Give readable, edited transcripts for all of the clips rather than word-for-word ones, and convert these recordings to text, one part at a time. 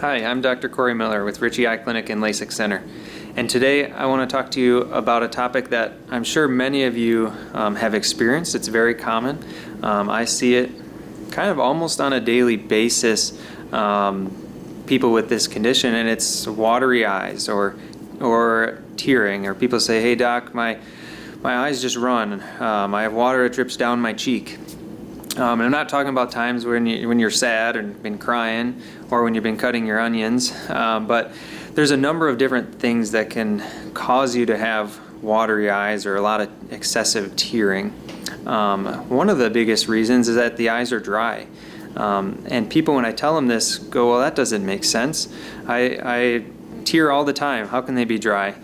Hi, I'm Dr. Corey Miller with Ritchie Eye Clinic and LASIK Center. And today I want to talk to you about a topic that I'm sure many of you have experienced. It's very common. I see it kind of almost on a daily basis, people with this condition, and it's watery eyes or tearing, or people say, hey doc, my eyes just run. I have water that drips down my cheek. And I'm not talking about times when you're sad and been crying or when you've been cutting your onions, but there's a number of different things that can cause you to have watery eyes or a lot of excessive tearing. One of the biggest reasons is that the eyes are dry. And people, when I tell them this, go, well, that doesn't make sense. I tear all the time. How can they be dry?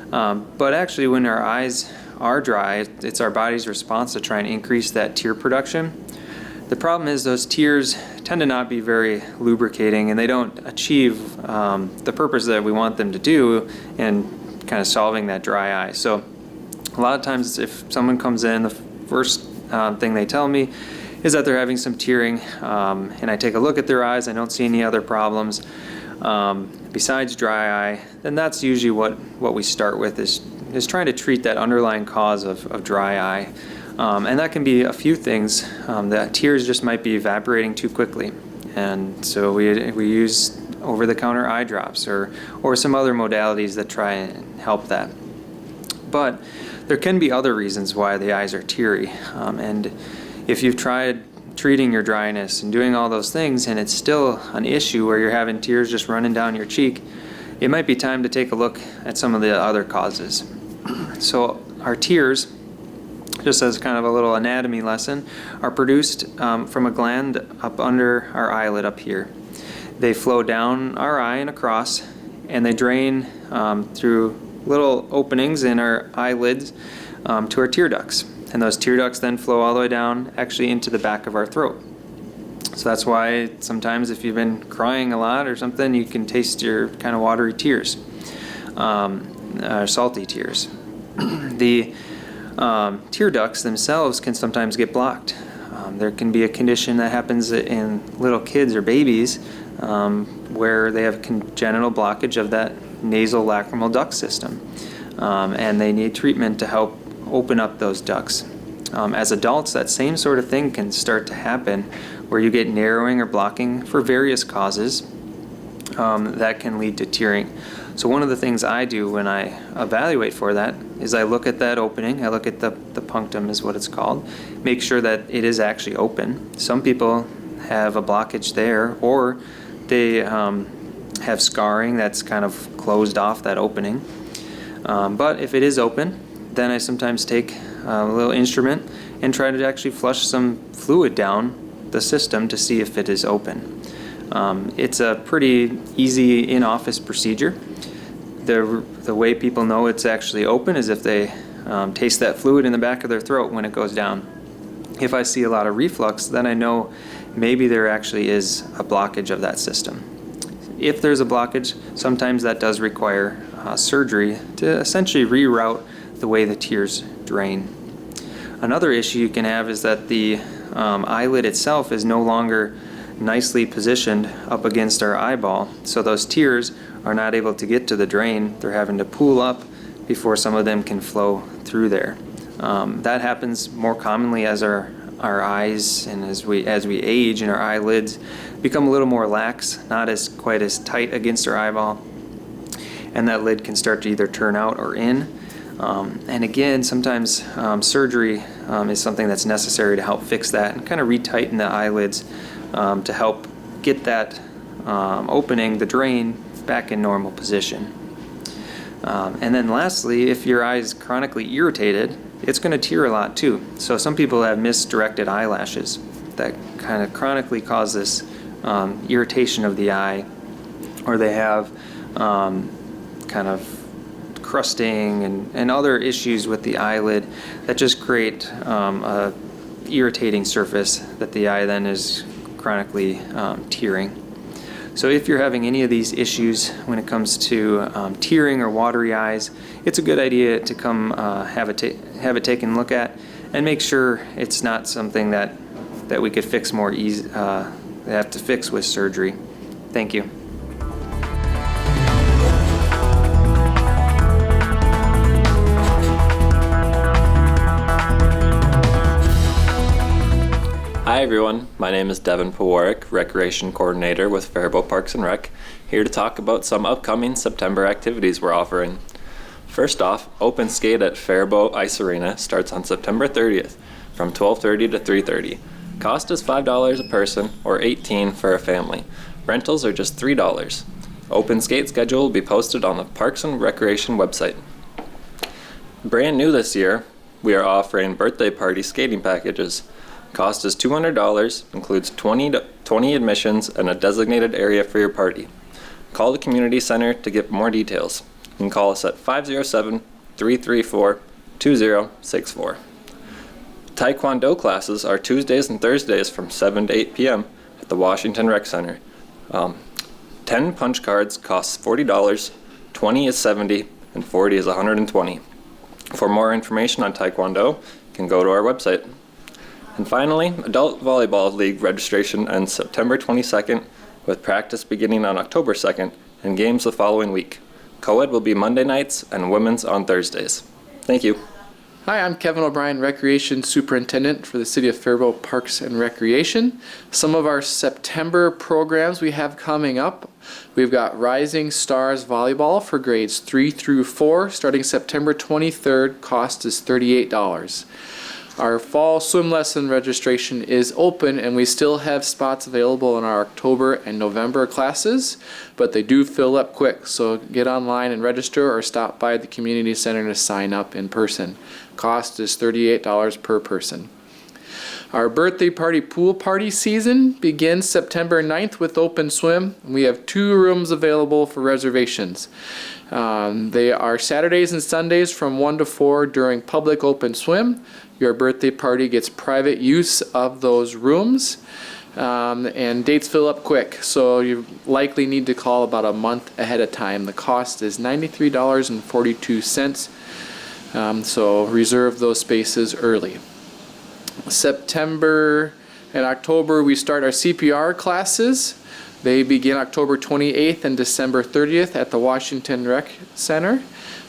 But actually, when our eyes are dry, it's our body's response to try and increase that tear production. The problem is those tears tend to not be very lubricating, and they don't achieve the purpose that we want them to do in kind of solving that dry eye. So a lot of times if someone comes in, the first thing they tell me is that they're having some tearing, and I take a look at their eyes, I don't see any other problems besides dry eye. Then that's usually what we start with is trying to treat that underlying cause of dry eye. And that can be a few things. The tears just might be evaporating too quickly, and so we use over-the-counter eye drops or some other modalities that try and help that. But there can be other reasons why the eyes are teary, and if you've tried treating your dryness and doing all those things and it's still an issue where you're having tears just running down your cheek, it might be time to take a look at some of the other causes. So our tears, just as kind of a little anatomy lesson, are produced from a gland up under our eyelid up here. They flow down our eye and across, and they drain through little openings in our eyelids to our tear ducts. And those tear ducts then flow all the way down actually into the back of our throat. So that's why sometimes if you've been crying a lot or something, you can taste your kind of watery tears, salty tears. The tear ducts themselves can sometimes get blocked. There can be a condition that happens in little kids or babies where they have congenital blockage of that nasal lacrimal duct system, and they need treatment to help open up those ducts. As adults, that same sort of thing can start to happen where you get narrowing or blocking for various causes that can lead to tearing. So one of the things I do when I evaluate for that is I look at that opening, I look at the punctum is what it's called, make sure that it is actually open. Some people have a blockage there, or they have scarring that's kind of closed off that opening. But if it is open, then I sometimes take a little instrument and try to actually flush some fluid down the system to see if it is open. It's a pretty easy in-office procedure. The way people know it's actually open is if they taste that fluid in the back of their throat when it goes down. If I see a lot of reflux, then I know maybe there actually is a blockage of that system. If there's a blockage, sometimes that does require surgery to essentially reroute the way the tears drain. Another issue you can have is that the eyelid itself is no longer nicely positioned up against our eyeball, so those tears are not able to get to the drain. They're having to pool up before some of them can flow through there. That happens more commonly as our eyes and as we age and our eyelids become a little more lax, not as quite as tight against our eyeball, and that lid can start to either turn out or in. And again, sometimes surgery is something that's necessary to help fix that and kind of retighten the eyelids to help get that opening, the drain, back in normal position. And then lastly, if your eye is chronically irritated, it's going to tear a lot too. So some people have misdirected eyelashes that kind of chronically cause this irritation of the eye, or they have kind of crusting and other issues with the eyelid that just create a irritating surface that the eye then is chronically tearing. So if you're having any of these issues when it comes to tearing or watery eyes, it's a good idea to come have it taken a look at and make sure it's not something that we could fix more easy, have to fix with surgery. Thank you. Hi everyone, my name is Devin Pawarek, Recreation Coordinator with Faribault Parks and Rec, here to talk about some upcoming September activities we're offering. First off, Open Skate at Faribault Ice Arena starts on September 30th from 12:30 to 3:30. Cost is $5 a person or $18 for a family. Rentals are just $3. Open Skate schedule will be posted on the Parks and Recreation website. Brand new this year, we are offering birthday party skating packages. Cost is $200, includes 20 admissions and a designated area for your party. Call the community center to get more details. You can call us at 507-334-2064. Taekwondo classes are Tuesdays and Thursdays from 7 to 8 p.m. at the Washington Rec Center. 10 punch cards costs $40, 20 is $70, and 40 is $120. For more information on Taekwondo, you can go to our website. And finally, Adult Volleyball League registration ends September 22nd, with practice beginning on October 2nd and games the following week. Co-ed will be Monday nights and women's on Thursdays. Thank you. Hi, I'm Kevin O'Brien, Recreation Superintendent for the City of Faribault Parks and Recreation. Some of our September programs we have coming up. We've got Rising Stars Volleyball for grades 3 through 4, starting September 23rd. Cost is $38. Our fall swim lesson registration is open, and we still have spots available in our October and November classes, but they do fill up quick, so get online and register or stop by the community center to sign up in person. Cost is $38 per person. Our birthday party pool party season begins September 9th with open swim. We have 2 rooms available for reservations. They are Saturdays and Sundays from 1 to 4 during public open swim. Your birthday party gets private use of those rooms, and dates fill up quick, so you likely need to call about a month ahead of time. The cost is $93.42, so reserve those spaces early. September and October, we start our CPR classes. They begin October 28th and December 30th at the Washington Rec Center.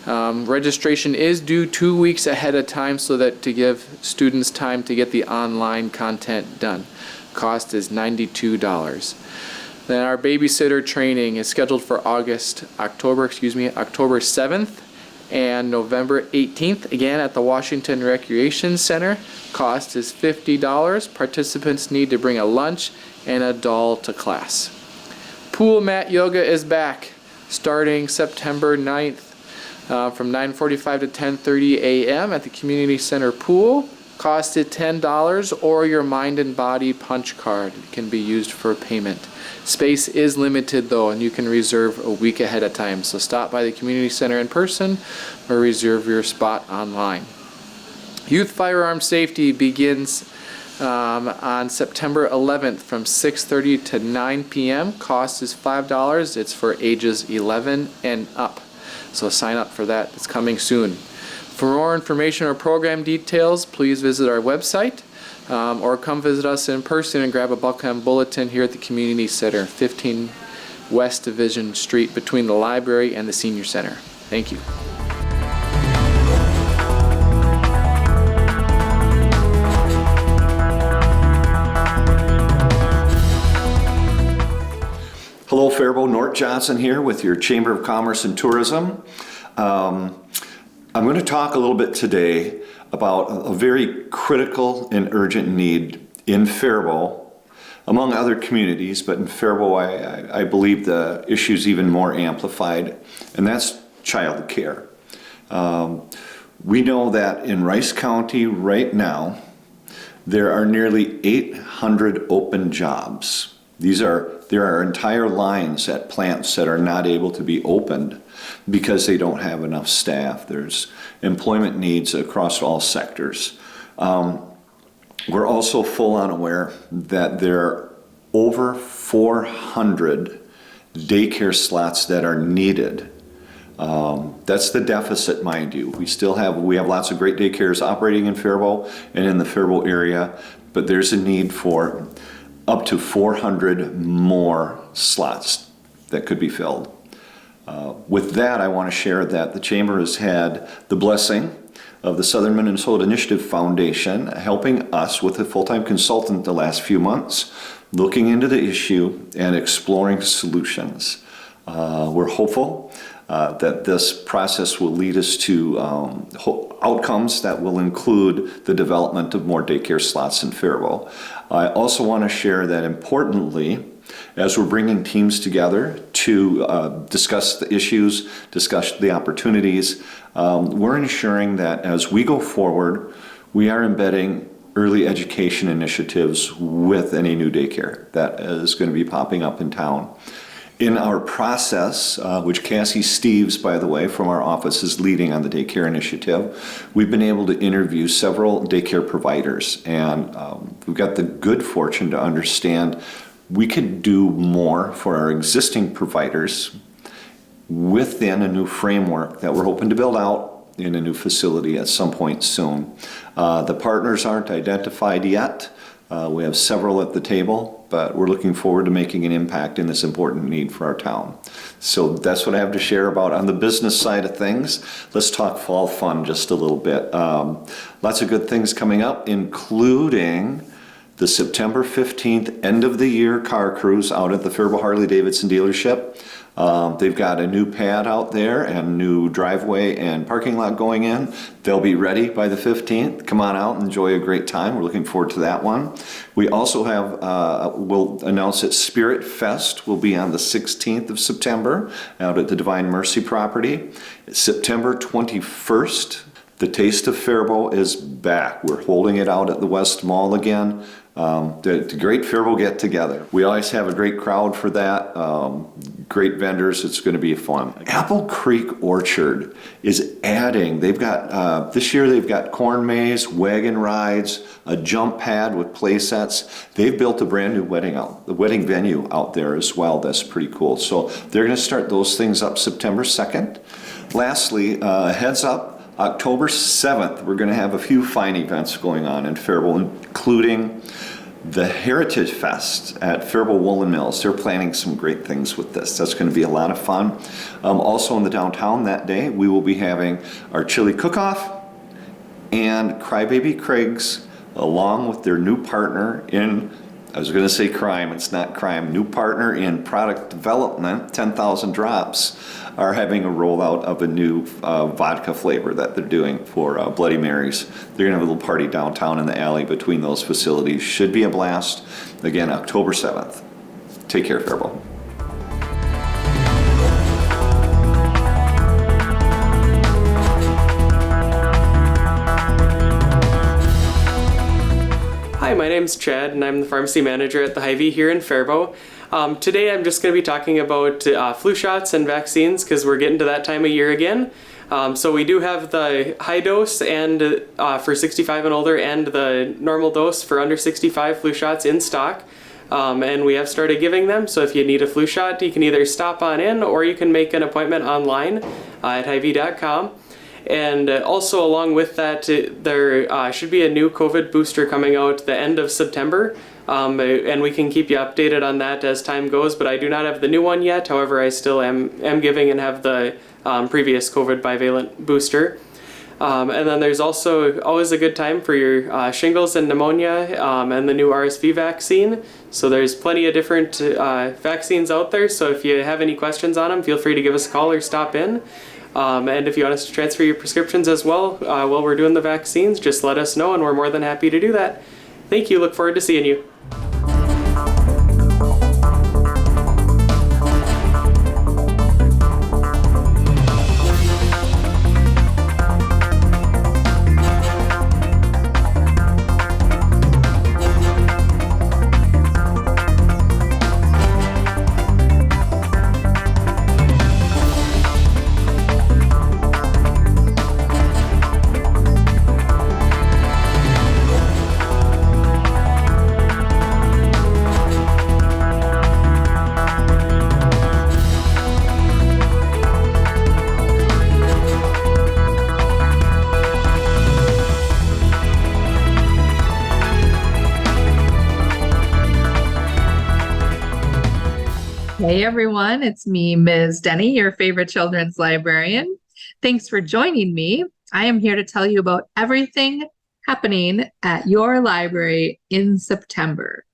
Registration is due 2 weeks ahead of time so that to give students time to get the online content done. Cost is $92. Then our babysitter training is scheduled for October 7th and November 18th, again at the Washington Recreation Center. Cost is $50. Participants need to bring a lunch and a doll to class. Pool mat yoga is back starting September 9th from 9:45 to 10:30 a.m. at the Community Center Pool. Cost is $10, or your mind and body punch card can be used for payment. Space is limited though, and you can reserve a week ahead of time, so stop by the Community Center in person or reserve your spot online. Youth Firearm Safety begins on September 11th from 6:30 to 9 p.m. Cost is $5. It's for ages 11 and up. So sign up for that. It's coming soon. For more information or program details, please visit our website or come visit us in person and grab a Buckham Bulletin here at the Community Center, 15 West Division Street, between the library and the Senior Center. Thank you. Hello, Faribault. Nort Johnson here with your Chamber of Commerce and Tourism. I'm going to talk a little bit today about a very critical and urgent need in Faribault, among other communities, but in Faribault I believe the issue is even more amplified, and that's child care. We know that in Rice County right now, there are nearly 800 open jobs. There are entire lines at plants that are not able to be opened because they don't have enough staff. There's employment needs across all sectors. We're also full on aware that there are over 400 daycare slots that are needed. That's the deficit, mind you. We have lots of great daycares operating in Faribault and in the Faribault area, but there's a need for up to 400 more slots that could be filled. With that, I want to share that the Chamber has had the blessing of the Southern Minnesota Initiative Foundation, helping us with a full-time consultant the last few months, looking into the issue and exploring solutions. We're hopeful that this process will lead us to outcomes that will include the development of more daycare slots in Faribault. I also want to share that importantly, as we're bringing teams together to discuss the issues, discuss the opportunities, we're ensuring that as we go forward, we are embedding early education initiatives with any new daycare that is going to be popping up in town. In our process, which Cassie Steves, by the way, from our office is leading on the daycare initiative, we've been able to interview several daycare providers, and we've got the good fortune to understand we could do more for our existing providers within a new framework that we're hoping to build out in a new facility at some point soon. The partners aren't identified yet. We have several at the table, but we're looking forward to making an impact in this important need for our town. So that's what I have to share about on the business side of things. Let's talk fall fun just a little bit. Lots of good things coming up, including the September 15th end of the year car cruise out at the Faribault Harley-Davidson dealership. They've got a new pad out there and new driveway and parking lot going in. They'll be ready by the 15th. Come on out and enjoy a great time. We're looking forward to that one. We also have, we'll announce that Spirit Fest will be on the 16th of September out at the Divine Mercy property. September 21st, the Taste of Faribault is back. We're holding it out at the West Mall again. The great Faribault get together. We always have a great crowd for that. Great vendors. It's going to be fun. Apple Creek Orchard is adding. They've got this year. They've got corn maze, wagon rides, a jump pad with play sets. They've built a brand new wedding venue out there as well. That's pretty cool. So they're going to start those things up September 2nd. Lastly, heads up. October 7th, we're going to have a few fine events going on in Faribault, including the Heritage Fest at Faribault Woolen Mills. They're planning some great things with this. That's going to be a lot of fun. Also in the downtown that day, we will be having our chili cook-off and Crybaby Craig's, along with their new partner in, I was going to say crime, it's not crime, new partner in product development, 10,000 Drops, are having a rollout of a new vodka flavor that they're doing for Bloody Marys. They're going to have a little party downtown in the alley between those facilities. Should be a blast. Again, October 7th. Take care, Faribault. Hi, my name's Chad, and I'm the pharmacy manager at the Hy-Vee here in Faribault. Today I'm just going to be talking about flu shots and vaccines because we're getting to that time of year again. So we do have the high dose and for 65 and older and the normal dose for under 65 flu shots in stock. And we have started giving them, so if you need a flu shot, you can either stop on in or you can make an appointment online at hyvee.com. And also along with that, there should be a new COVID booster coming out the end of September. And we can keep you updated on that as time goes, but I do not have the new one yet. However, I still am giving and have the previous COVID bivalent booster. And then there's also always a good time for your shingles and pneumonia and the new RSV vaccine. So there's plenty of different vaccines out there. So if you have any questions on them, feel free to give us a call or stop in. And if you want us to transfer your prescriptions as well while we're doing the vaccines, just let us know and we're more than happy to do that. Thank you. Look forward to seeing you. Hey everyone, it's me, Ms. Denny, your favorite children's librarian. Thanks for joining me. I am here to tell you about everything happening at your library in September.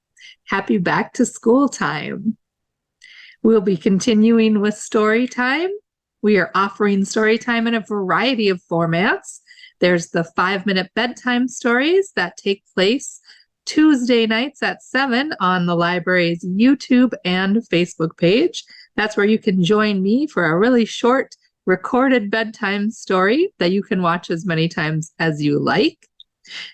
Happy back to school time. We'll be continuing with story time. We are offering story time in a variety of formats. There's the 5-minute bedtime stories that take place Tuesday nights at 7 on the library's YouTube and Facebook page. That's where you can join me for a really short recorded bedtime story that you can watch as many times as you like.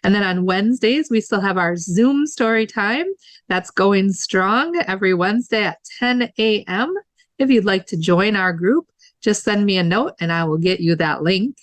And then on Wednesdays, we still have our Zoom story time. That's going strong every Wednesday at 10 a.m. If you'd like to join our group, just send me a note and I will get you that link.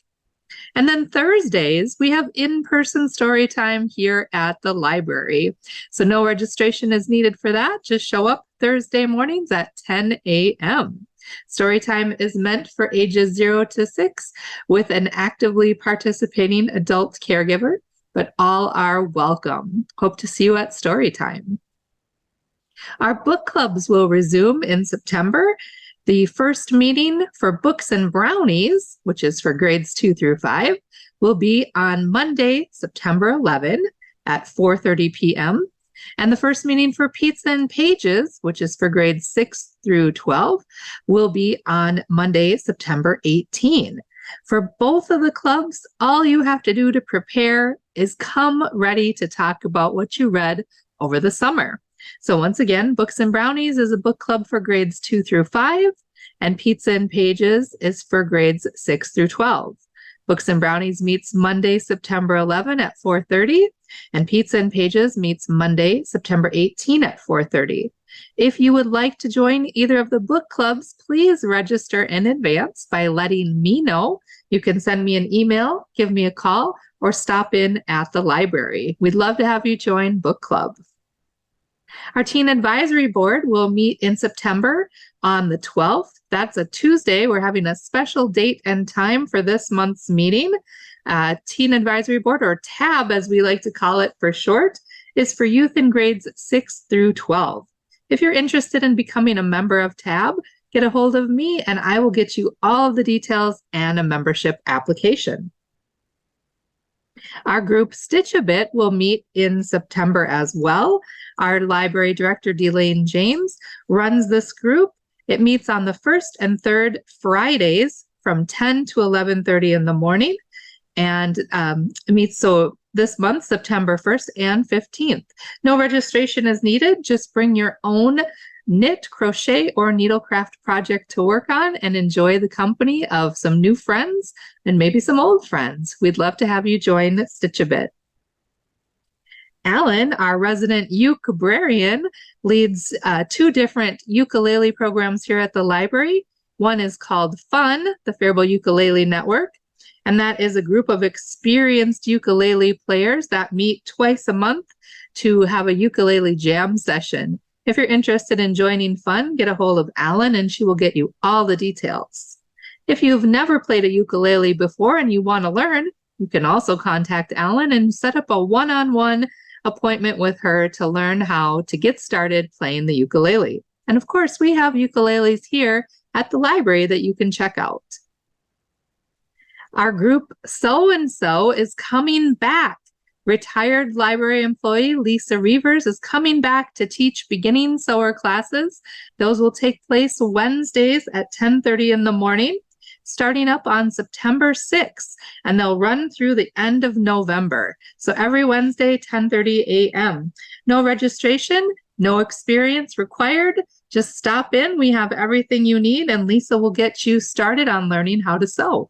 And then Thursdays, we have in-person story time here at the library. So no registration is needed for that. Just show up Thursday mornings at 10 a.m. Story time is meant for ages 0 to 6 with an actively participating adult caregiver, but all are welcome. Hope to see you at story time. Our book clubs will resume in September. The first meeting for Books and Brownies, which is for grades 2 through 5, will be on Monday, September 11 at 4:30 p.m. And the first meeting for Pizza and Pages, which is for grades 6 through 12, will be on Monday, September 18. For both of the clubs, all you have to do to prepare is come ready to talk about what you read over the summer. So once again, Books and Brownies is a book club for grades 2 through 5, and Pizza and Pages is for grades 6 through 12. Books and Brownies meets Monday, September 11 at 4:30, and Pizza and Pages meets Monday, September 18 at 4:30. If you would like to join either of the book clubs, please register in advance by letting me know. You can send me an email, give me a call, or stop in at the library. We'd love to have you join book club. Our Teen Advisory Board will meet in September on the 12th. That's a Tuesday. We're having a special date and time for this month's meeting. Teen Advisory Board, or TAB as we like to call it for short, is for youth in grades 6 through 12. If you're interested in becoming a member of TAB, get a hold of me and I will get you all of the details and a membership application. Our group Stitch a Bit will meet in September as well. Our library director, Delane James, runs this group. It meets on the first and third Fridays from 10 to 11:30 in the morning. And it meets so this month, September 1st and 15th. No registration is needed. Just bring your own knit, crochet, or needlecraft project to work on and enjoy the company of some new friends and maybe some old friends. We'd love to have you join Stitch a Bit. Alan, our resident ukebrarian, leads 2 different ukulele programs here at the library. One is called FUN, the Faribault Ukulele Network, and that is a group of experienced ukulele players that meet twice a month to have a ukulele jam session. If you're interested in joining FUN, get a hold of Alan and she will get you all the details. If you've never played a ukulele before and you want to learn, you can also contact Alan and set up a one-on-one appointment with her to learn how to get started playing the ukulele. And of course, we have ukuleles here at the library that you can check out. Our group So and So is coming back. Retired library employee Lisa Reavers is coming back to teach beginning sewer classes. Those will take place Wednesdays at 10:30 in the morning, starting up on September 6th, and they'll run through the end of November. So every Wednesday, 10:30 a.m. No registration, no experience required. Just stop in. We have everything you need, and Lisa will get you started on learning how to sew.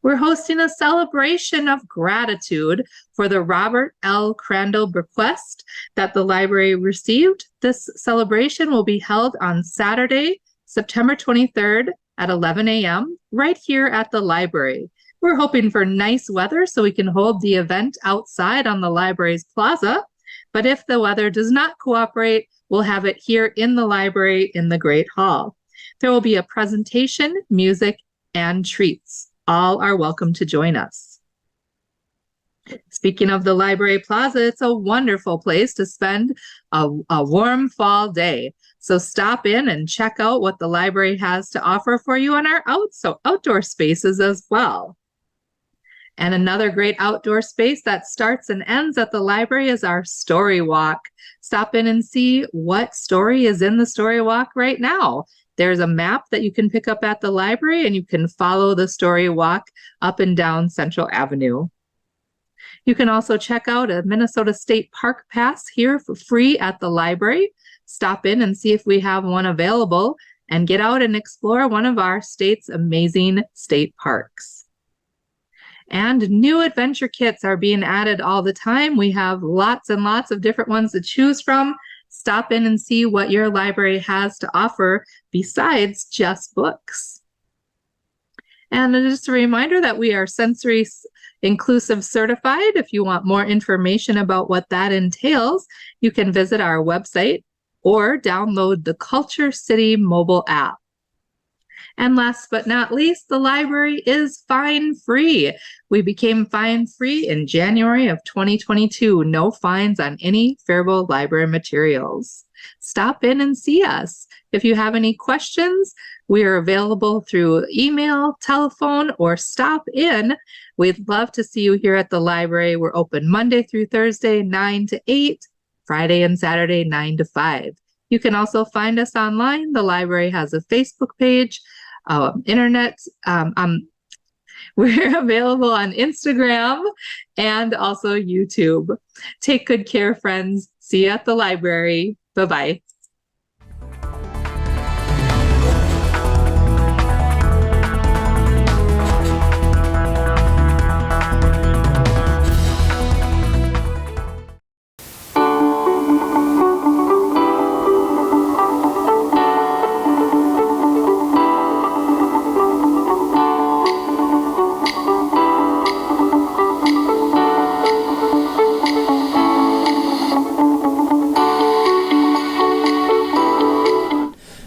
We're hosting a celebration of gratitude for the Robert L. Crandall bequest that the library received. This celebration will be held on Saturday, September 23rd at 11 a.m. right here at the library. We're hoping for nice weather so we can hold the event outside on the library's plaza. But if the weather does not cooperate, we'll have it here in the library in the Great Hall. There will be a presentation, music, and treats. All are welcome to join us. Speaking of the library plaza, it's a wonderful place to spend a warm fall day. So stop in and check out what the library has to offer for you in our outdoor spaces as well. And another great outdoor space that starts and ends at the library is our story walk. Stop in and see what story is in the story walk right now. There's a map that you can pick up at the library, and you can follow the story walk up and down Central Avenue. You can also check out a Minnesota State Park Pass here for free at the library. Stop in and see if we have one available, and get out and explore one of our state's amazing state parks. And new adventure kits are being added all the time. We have lots and lots of different ones to choose from. Stop in and see what your library has to offer besides just books. And just a reminder that we are sensory inclusive certified. If you want more information about what that entails, you can visit our website or download the Culture City mobile app. And last but not least, the library is fine-free. We became fine-free in January of 2022. No fines on any Faribault library materials. Stop in and see us. If you have any questions, we are available through email, telephone, or stop in. We'd love to see you here at the library. We're open Monday through Thursday, 9 to 8, Friday and Saturday, 9 to 5. You can also find us online. The library has a Facebook page, internet. We're available on Instagram and also YouTube. Take good care, friends. See you at the library. Bye-bye.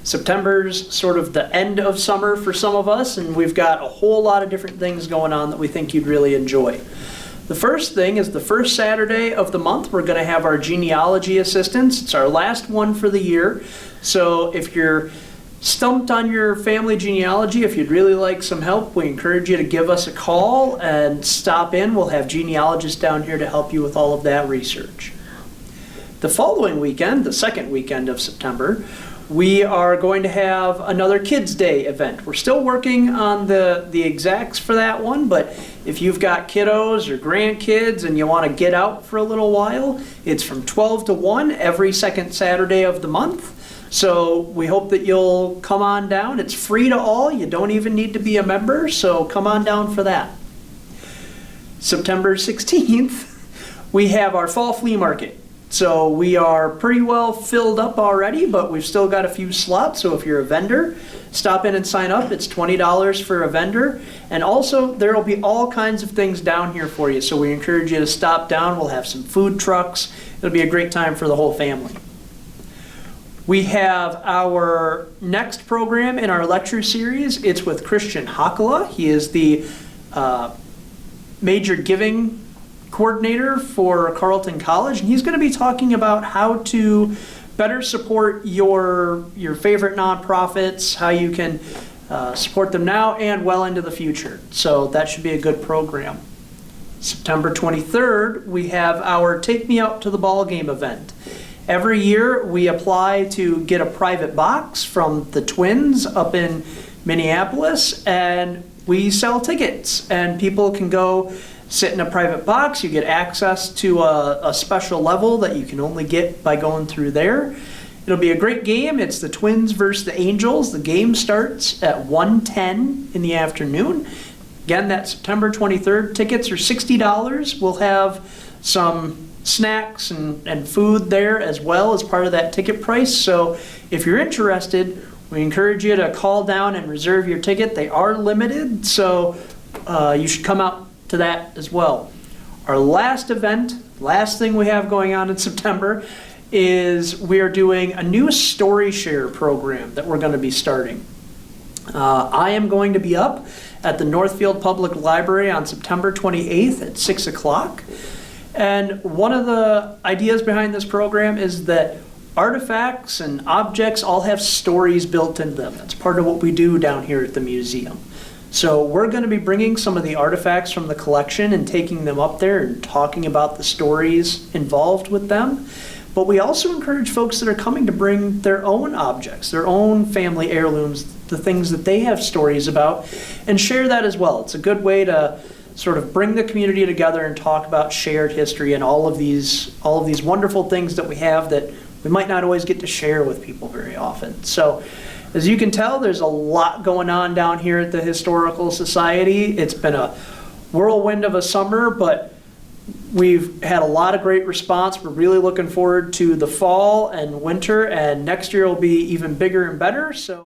September's sort of the end of summer for some of us, and we've got a whole lot of different things going on that we think you'd really enjoy. The first thing is the first Saturday of the month, we're going to have our genealogy assistance. It's our last one for the year. So if you're stumped on your family genealogy, if you'd really like some help, we encourage you to give us a call and stop in. We'll have genealogists down here to help you with all of that research. The following weekend, the second weekend of September, we are going to have another Kids Day event. We're still working on the exacts for that one, but if you've got kiddos or grandkids and you want to get out for a little while, it's from 12 to 1 every second Saturday of the month. So we hope that you'll come on down. It's free to all. You don't even need to be a member, so come on down for that. September 16th, we have our fall flea market. So we are pretty well filled up already, but we've still got a few slots. So if you're a vendor, stop in and sign up. It's $20 for a vendor. And also there will be all kinds of things down here for you. So we encourage you to stop down. We'll have some food trucks. It'll be a great time for the whole family. We have our next program in our lecture series. It's with Christian Hakala. He is the major giving coordinator for Carleton College, and he's going to be talking about how to better support your favorite nonprofits, how you can support them now and well into the future. So that should be a good program. September 23rd, we have our Take Me Out to the Ball Game event. Every year we apply to get a private box from the Twins up in Minneapolis, and we sell tickets, and people can go sit in a private box. You get access to a special level that you can only get by going through there. It'll be a great game. It's the Twins versus the Angels. The game starts at 1:10 in the afternoon. Again, that's September 23rd. Tickets are $60. We'll have some snacks and food there as well as part of that ticket price. So if you're interested, we encourage you to call down and reserve your ticket. They are limited, so you should come out to that as well. Our last event, last thing we have going on in September, is we are doing a new story share program that we're going to be starting. I am going to be up at the Northfield Public Library on September 28th at 6 o'clock. And one of the ideas behind this program is that artifacts and objects all have stories built into them. That's part of what we do down here at the museum. So we're going to be bringing some of the artifacts from the collection and taking them up there and talking about the stories involved with them. But we also encourage folks that are coming to bring their own objects, their own family heirlooms, the things that they have stories about, and share that as well. It's a good way to sort of bring the community together and talk about shared history and all of these wonderful things that we have that we might not always get to share with people very often. So as you can tell, there's a lot going on down here at the Historical Society. It's been a whirlwind of a summer, but we've had a lot of great response. We're really looking forward to the fall and winter, and next year will be even bigger and better. So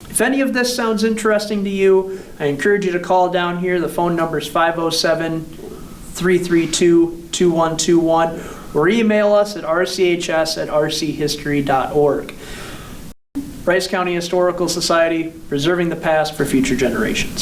if any of this sounds interesting to you, I encourage you to call down here. The phone number is 507-332-2121, or email us at rchs@rchistory.org. Bryce County Historical Society, preserving the past for future generations.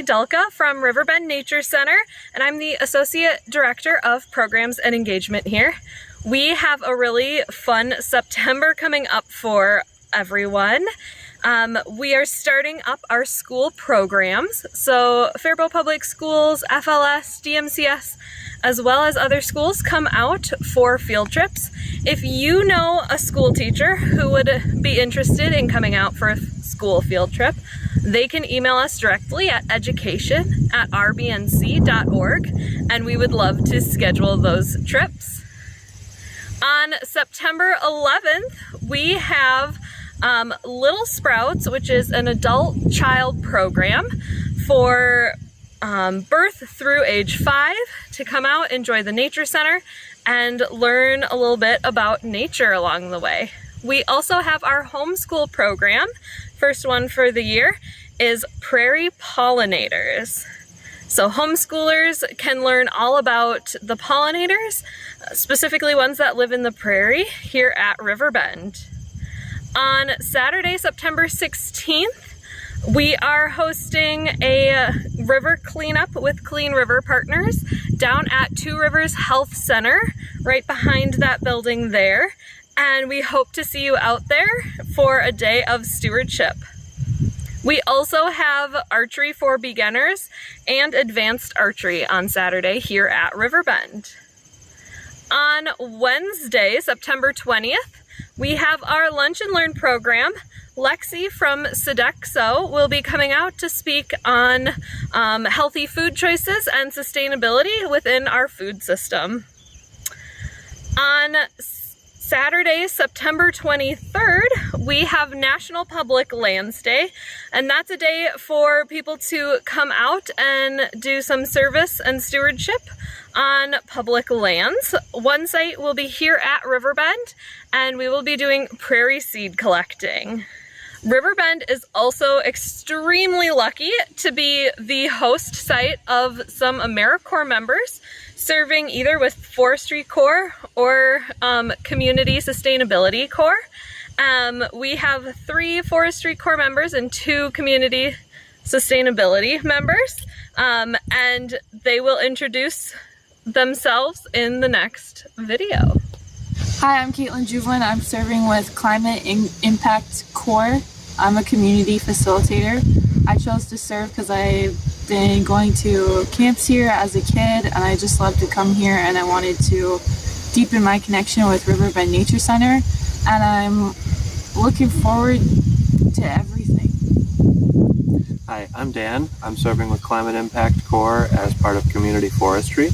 Delka from Riverbend Nature Center, and I'm the Associate Director of Programs and Engagement here. We have a really fun September coming up for everyone. We are starting up our school programs, so Faribault Public Schools, FLS, DMCS, as well as other schools come out for field trips. If you know a school teacher who would be interested in coming out for a school field trip, they can email us directly at education@rbnc.org, and we would love to schedule those trips. On September 11th, we have Little Sprouts, which is an adult-child program for birth through age 5 to come out, enjoy the Nature Center, and learn a little bit about nature along the way. We also have our homeschool program. First one for the year is Prairie Pollinators. So homeschoolers can learn all about the pollinators, specifically ones that live in the prairie here at Riverbend. On Saturday, September 16th, we are hosting a river cleanup with Clean River Partners down at Two Rivers Health Center, right behind that building there. And we hope to see you out there for a day of stewardship. We also have archery for beginners and advanced archery on Saturday here at Riverbend. On Wednesday, September 20th, we have our Lunch and Learn program. Lexi from Sodexo will be coming out to speak on healthy food choices and sustainability within our food system. On Saturday, September 23rd, we have National Public Lands Day, and that's a day for people to come out and do some service and stewardship on public lands. One site will be here at Riverbend, and we will be doing prairie seed collecting. Riverbend is also extremely lucky to be the host site of some AmeriCorps members serving either with Forestry Corps or Community Sustainability Corps. We have 3 Forestry Corps members and 2 Community Sustainability members, and they will introduce themselves in the next video. Hi, I'm Caitlin Juvelin. I'm serving with Climate Impact Corps. I'm a community facilitator. I chose to serve because I've been going to camps here as a kid, and I just love to come here, and I wanted to deepen my connection with Riverbend Nature Center, and I'm looking forward to everything. Hi, I'm Dan. I'm serving with Climate Impact Corps as part of Community Forestry.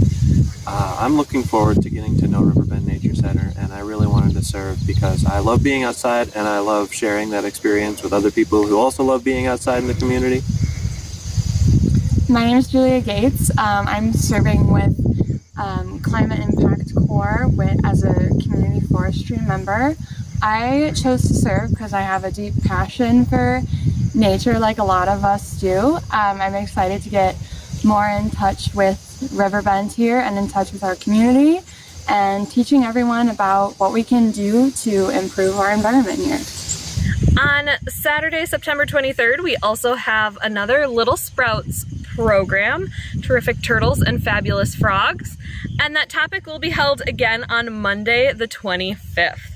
I'm looking forward to getting to know Riverbend Nature Center, and I really wanted to serve because I love being outside and I love sharing that experience with other people who also love being outside in the community. My name is Julia Gates. I'm serving with Climate Impact Corps as a community forestry member. I chose to serve because I have a deep passion for nature like a lot of us do. I'm excited to get more in touch with Riverbend here and in touch with our community and teaching everyone about what we can do to improve our environment here. On Saturday, September 23rd, we also have another Little Sprouts program, Terrific Turtles and Fabulous Frogs, and that topic will be held again on Monday, the 25th.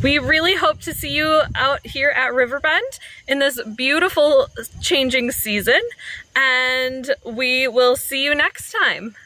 We really hope to see you out here at Riverbend in this beautiful changing season, and we will see you next time.